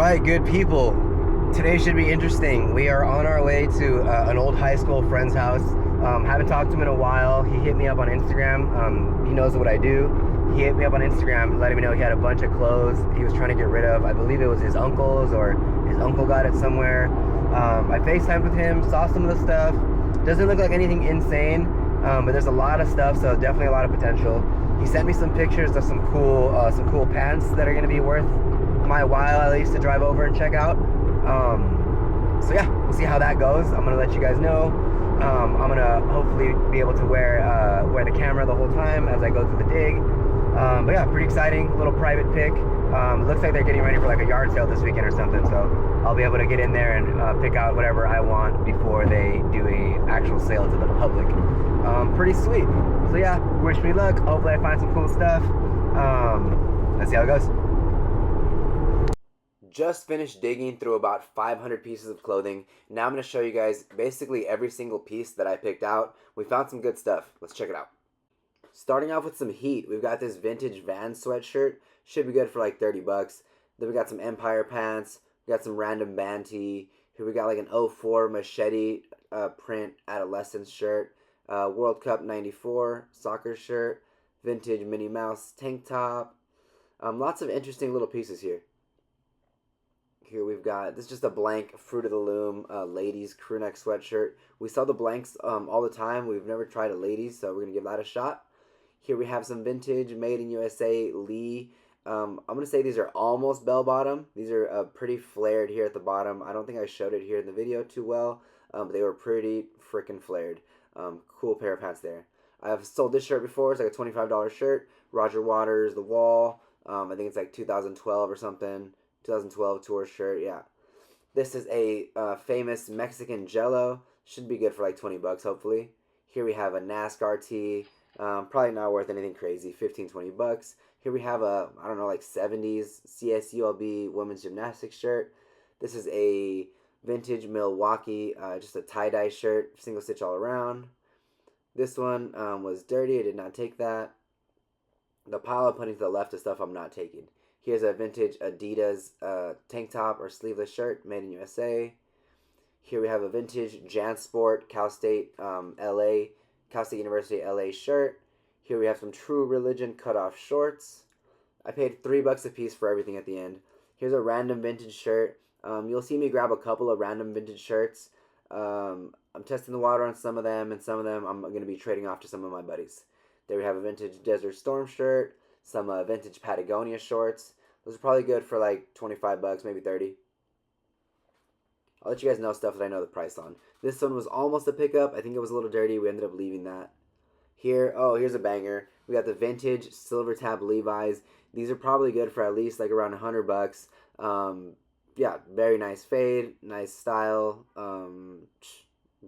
right, good people. Today should be interesting. We are on our way to an old high school friend's house. Haven't talked to him in a while. He hit me up on Instagram. He knows what I do. He hit me up on Instagram, letting me know he had a bunch of clothes he was trying to get rid of. I believe it was his uncle's, or his uncle got it somewhere. I FaceTimed with him, saw some of the stuff. Doesn't look like anything insane, but there's a lot of stuff, so definitely a lot of potential. He sent me some pictures of some cool pants that are going to be worth my while, at least, to drive over and check out. So yeah, we'll see how that goes. I'm gonna let you guys know. I'm gonna hopefully be able to wear the camera the whole time as I go through the dig. But yeah, pretty exciting little private pick. It looks like they're getting ready for like a yard sale this weekend or something, so I'll be able to get in there and pick out whatever I want before they do a actual sale to the public. Pretty sweet. So yeah, wish me luck. Hopefully I find some cool stuff. Let's see how it goes. Just finished digging through about 500 pieces of clothing. Now I'm going to show you guys basically every single piece that I picked out. We found some good stuff. Let's check it out. Starting off with some heat, we've got this vintage Vans sweatshirt. Should be good for like 30 bucks. Then we got some Empire pants. We got some random band tee. Here we got like an '04 Machete print adolescence shirt. World Cup 94 soccer shirt. Vintage Minnie Mouse tank top. Lots of interesting little pieces here. Here we've got, this is just a blank Fruit of the Loom ladies crew neck sweatshirt. We sell the blanks all the time. We've never tried a ladies, so we're going to give that a shot. Here we have some vintage Made in USA Lee. I'm going to say these are almost bell bottom. These are pretty flared here at the bottom. I don't think I showed it here in the video too well, but they were pretty freaking flared. Cool pair of pants there. I've sold this shirt before. It's like a $25 shirt. Roger Waters, The Wall. I think it's like 2012 or something. 2012 tour shirt, yeah. This is a famous Mexican Jello. Should be good for like 20 bucks, hopefully. Here we have a NASCAR tee. Probably not worth anything crazy, 15, 20 bucks. Here we have a, I don't know, like 70s CSULB women's gymnastics shirt. This is a vintage Milwaukee, just a tie-dye shirt, single stitch all around. This one was dirty. I did not take that. The pile I'm putting to the left is stuff I'm not taking. Here's a vintage Adidas tank top or sleeveless shirt made in USA. Here we have a vintage JanSport Cal State University LA shirt. Here we have some True Religion cutoff shorts. I paid $3 a piece for everything at the end. Here's a random vintage shirt. You'll see me grab a couple of random vintage shirts. I'm testing the water on some of them, and some of them I'm going to be trading off to some of my buddies. There we have a vintage Desert Storm shirt, some vintage Patagonia shorts. Those are probably good for like 25 bucks, maybe 30. I'll let you guys know stuff that I know the price on. This one was almost a pickup. I think it was a little dirty. We ended up leaving that. Here, oh, here's a banger. We got the vintage Silver Tab Levi's. These are probably good for at least like around 100 bucks. Yeah, very nice fade, nice style,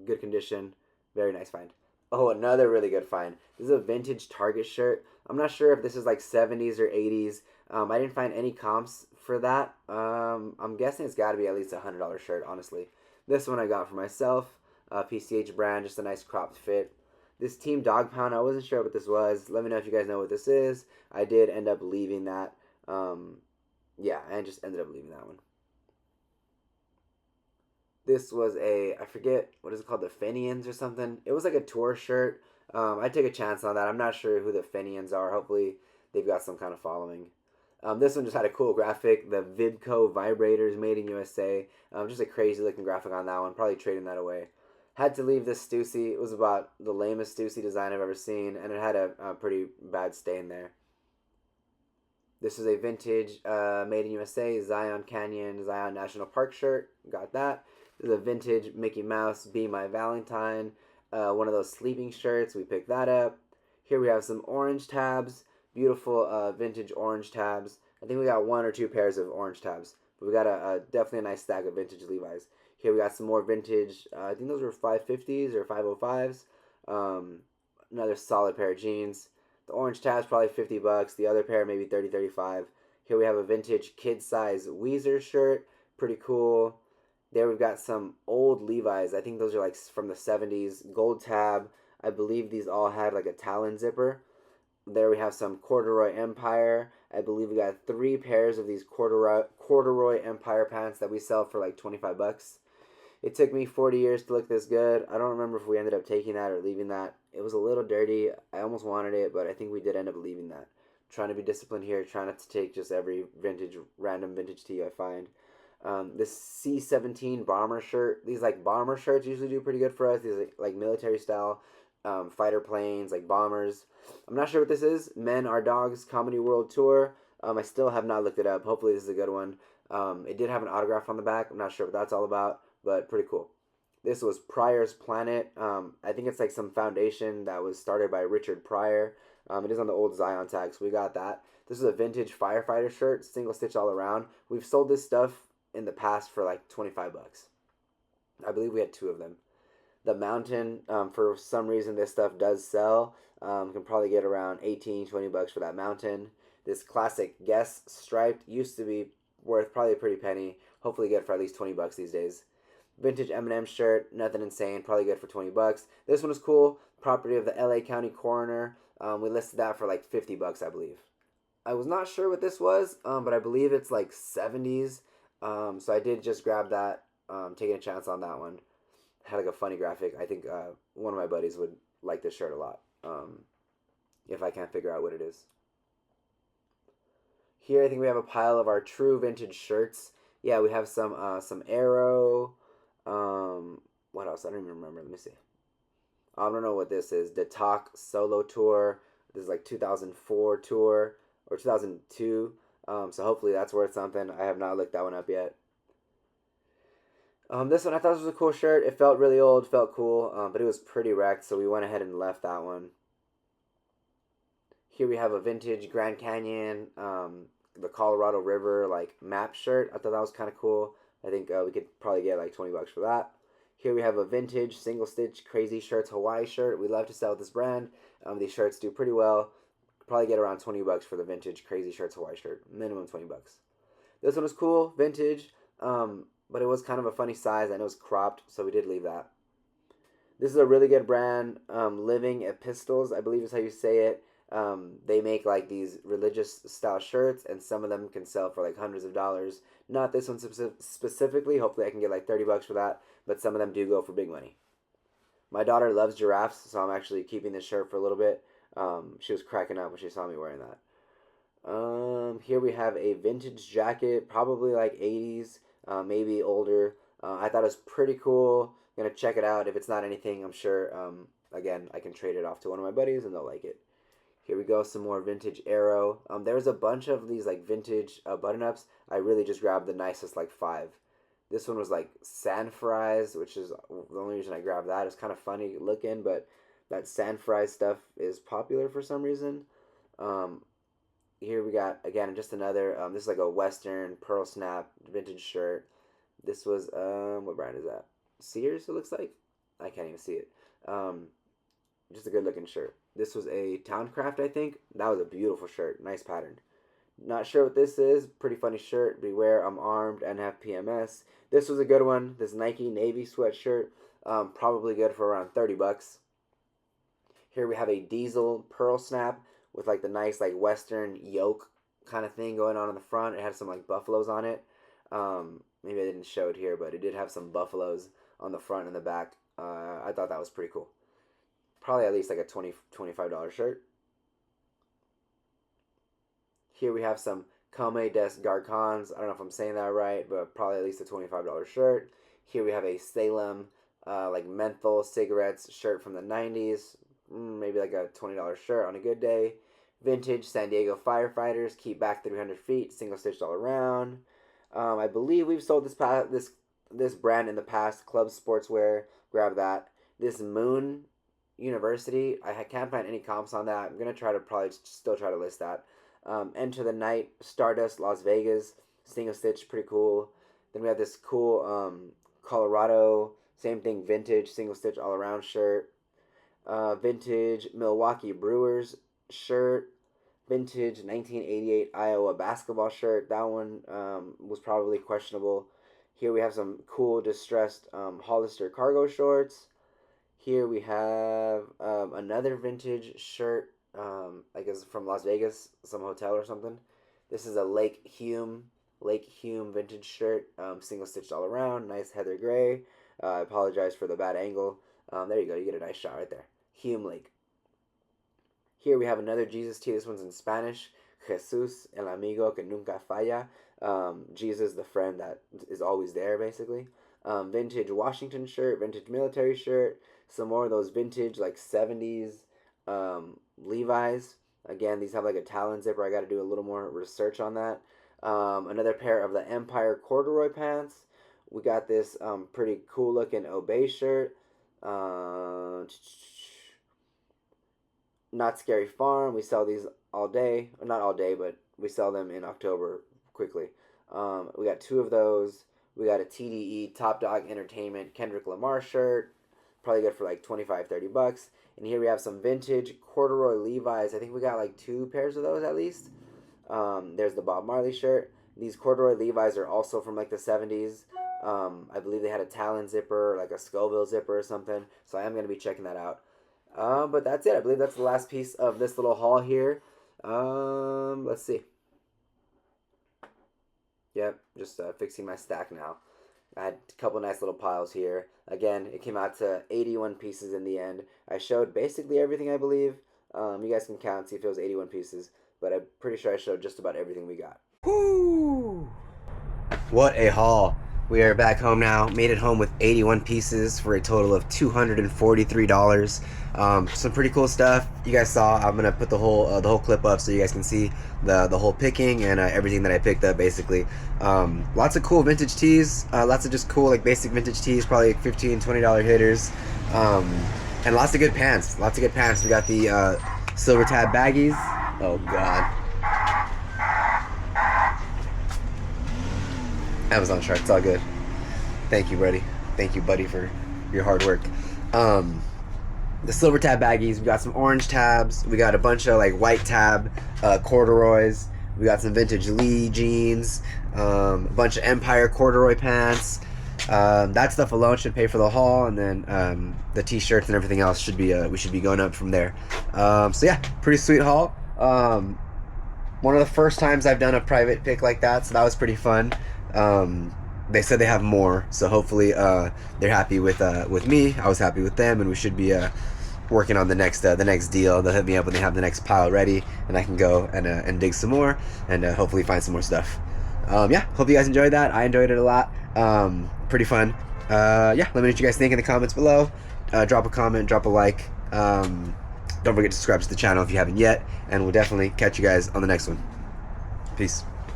good condition, very nice find. Oh, another really good find. This is a vintage Target shirt. I'm not sure if this is like 70s or 80s. I didn't find any comps for that. I'm guessing it's got to be at least a $100 shirt, honestly. This one I got for myself. PCH brand, just a nice cropped fit. This Team Dog Pound, I wasn't sure what this was. Let me know if you guys know what this is. I did end up leaving that. Yeah, I just ended up leaving that one. This was I forget, what is it called, the Fenians or something? It was like a tour shirt. I took a chance on that. I'm not sure who the Fenians are. Hopefully they've got some kind of following. This one just had a cool graphic. The Vibco vibrators made in USA. Just a crazy looking graphic on that one. Probably trading that away. Had to leave this Stussy. It was about the lamest Stussy design I've ever seen. And it had a pretty bad stain there. This is a vintage made in USA Zion Canyon Zion National Park shirt. Got that. This is a vintage Mickey Mouse Be My Valentine. One of those sleeping shirts. We picked that up. Here we have some orange tabs. Beautiful vintage orange tabs. I think we got one or two pairs of orange tabs. But we got definitely a nice stack of vintage Levi's. Here we got some more vintage, I think those were 550s or 505s. Another solid pair of jeans. The orange tab's probably 50 bucks. The other pair maybe 30, 35. Here we have a vintage kid size Weezer shirt. Pretty cool. There we've got some old Levi's. I think those are like from the 70s. Gold tab. I believe these all had like a Talon zipper. There we have some corduroy Empire. I believe we got 3 pairs of these corduroy Empire pants that we sell for like 25 bucks. It took me 40 years to look this good. I don't remember if we ended up taking that or leaving that. It was a little dirty. I almost wanted it, but I think we did end up leaving that. Trying to be disciplined here, trying not to take just every random vintage tee I find. This C-17 bomber shirt. These like bomber shirts usually do pretty good for us. These like military style fighter planes, like bombers. I'm not sure what this is. Men Are Dogs Comedy World Tour. I still have not looked it up. Hopefully this is a good one. It did have an autograph on the back. I'm not sure what that's all about, but pretty cool. This was Pryor's Planet. I think it's like some foundation that was started by Richard Pryor. It is on the old Zion tag, so we got that. This is a vintage firefighter shirt, single stitch all around. We've sold this stuff in the past for like 25 bucks. I believe we had 2 of them. The Mountain, for some reason this stuff does sell. Can probably get around 18, 20 bucks for that Mountain. This classic Guess striped used to be worth probably a pretty penny. Hopefully get for at least 20 bucks these days. Vintage M&M shirt, nothing insane, probably good for 20 bucks. This one is cool, property of the LA County Coroner. We listed that for like 50 bucks, I believe. I was not sure what this was, but I believe it's like 70s. So I did just grab that, taking a chance on that one. Had like a funny graphic. I think one of my buddies would like this shirt a lot, if I can't figure out what it is. Here I think we have a pile of our true vintage shirts. Yeah, we have some Arrow. What else? I don't even remember. Let me see. I don't know what this is. The Talk Solo Tour. This is like 2004 tour or 2002. So hopefully that's worth something. I have not looked that one up yet. This one I thought this was a cool shirt. It felt really old, felt cool, but it was pretty wrecked, so we went ahead and left that one. Here we have a vintage Grand Canyon, the Colorado River like map shirt. I thought that was kind of cool. I think we could probably get like 20 bucks for that. Here we have a vintage single stitch Crazy Shirts Hawaii shirt. We love to sell this brand. These shirts do pretty well. Probably get around 20 bucks for the vintage Crazy Shirts Hawaii shirt. Minimum 20 bucks. This one was cool, vintage, but it was kind of a funny size. I know it's cropped, so we did leave that. This is a really good brand, Living Epistles, I believe is how you say it. They make like these religious style shirts, and some of them can sell for like hundreds of dollars. Not this one specifically. Hopefully I can get like 30 bucks for that, but some of them do go for big money. My daughter loves giraffes, so I'm actually keeping this shirt for a little bit. She was cracking up when she saw me wearing that. Here we have a vintage jacket, probably like 80s, maybe older. I thought it was pretty cool. I'm gonna check it out. If it's not anything, I'm sure, again, I can trade it off to one of my buddies and they'll like it. Here we go, some more vintage Arrow. There's a bunch of these like vintage button-ups. I really just grabbed the nicest like 5. This one was like San Fries, which is the only reason I grabbed that. It's kind of funny looking, but that San Fries stuff is popular for some reason. Here we got, again, just another, this is like a Western Pearl Snap vintage shirt. This was, what brand is that? Sears, it looks like? I can't even see it. Just a good looking shirt. This was a Towncraft, I think. That was a beautiful shirt. Nice pattern. Not sure what this is. Pretty funny shirt. Beware, I'm armed and have PMS. This was a good one. This Nike Navy sweatshirt. Probably good for around 30 bucks. Here we have a Diesel Pearl Snap with like the nice like Western yoke kind of thing going on in the front. It had some like buffaloes on it. Maybe I didn't show it here, but it did have some buffaloes on the front and the back. I thought that was pretty cool. Probably at least like a $20, $25 shirt. Here we have some Comme des Garcons. I don't know if I'm saying that right, but probably at least a $25 shirt. Here we have a Salem like menthol cigarettes shirt from the 90s. Maybe like a $20 shirt on a good day. Vintage San Diego Firefighters, keep back 300 feet, single stitched all around. I believe we've sold this brand in the past. Club Sportswear, grab that. This Moon University, I can't find any comps on that. I'm gonna try to probably still try to list that. Enter the Night, Stardust, Las Vegas, single stitch, pretty cool. Then we have this cool Colorado, same thing, vintage single stitch all around shirt. Vintage Milwaukee Brewers shirt. Vintage 1988 Iowa basketball shirt. That one was probably questionable. Here we have some cool distressed Hollister cargo shorts. Here we have another vintage shirt, I guess from Las Vegas, some hotel or something. This is a Lake Hume vintage shirt, single stitched all around, nice heather gray. I apologize for the bad angle. There you go, you get a nice shot right there. Hume Lake. Here we have another Jesus tee. This one's in Spanish. Jesús, el amigo que nunca falla. Jesus, the friend that is always there, basically. Vintage Washington shirt, vintage military shirt. Some more of those vintage, like 70s Levi's. Again, these have like a Talon zipper. I got to do a little more research on that. Another pair of the Empire corduroy pants. We got this pretty cool looking Obey shirt. Not Scary Farm. We sell these all day. Not all day, but we sell them in October quickly. We got two of those. We got a TDE, Top Dog Entertainment Kendrick Lamar shirt. Probably good for like $25-30. And here we have some vintage corduroy Levi's. I think we got like 2 pairs of those at least. There's the Bob Marley shirt. These corduroy Levi's are also from like the 70s. I believe they had a Talon zipper, like a Scoville zipper or something. So I am going to be checking that out. But that's it. I believe that's the last piece of this little haul here. Let's see. Yep, just fixing my stack now. I had a couple nice little piles here. Again, it came out to 81 pieces in the end. I showed basically everything, I believe. You guys can count, see if it was 81 pieces. But I'm pretty sure I showed just about everything we got. Woo! What a haul. We are back home now. Made it home with 81 pieces for a total of $243. Some pretty cool stuff. You guys saw. I'm gonna put the whole clip up so you guys can see the whole picking and everything that I picked up. Basically, lots of cool vintage tees. Lots of just cool like basic vintage tees. Probably like $15-20 hitters. And lots of good pants. Lots of good pants. We got the silver tab baggies. Oh God. Amazon Shark, it's all good. Thank you, buddy. Thank you, buddy, for your hard work. The silver tab baggies. We got some orange tabs. We got a bunch of like white tab corduroys. We got some vintage Lee jeans. A bunch of Empire corduroy pants. That stuff alone should pay for the haul, and then the t-shirts and everything else should be we should be going up from there. So yeah, pretty sweet haul. One of the first times I've done a private pick like that, so that was pretty fun. They said they have more, so hopefully they're happy with me. I was happy with them, and we should be working on the next deal. They'll hit me up when they have the next pile ready, and I can go and dig some more and hopefully find some more stuff. Yeah, hope you guys enjoyed that. I enjoyed it a lot. Pretty fun. Yeah, let me know what you guys think in the comments below. Drop a comment, drop a like. Don't forget to subscribe to the channel if you haven't yet, and we'll definitely catch you guys on the next one. Peace.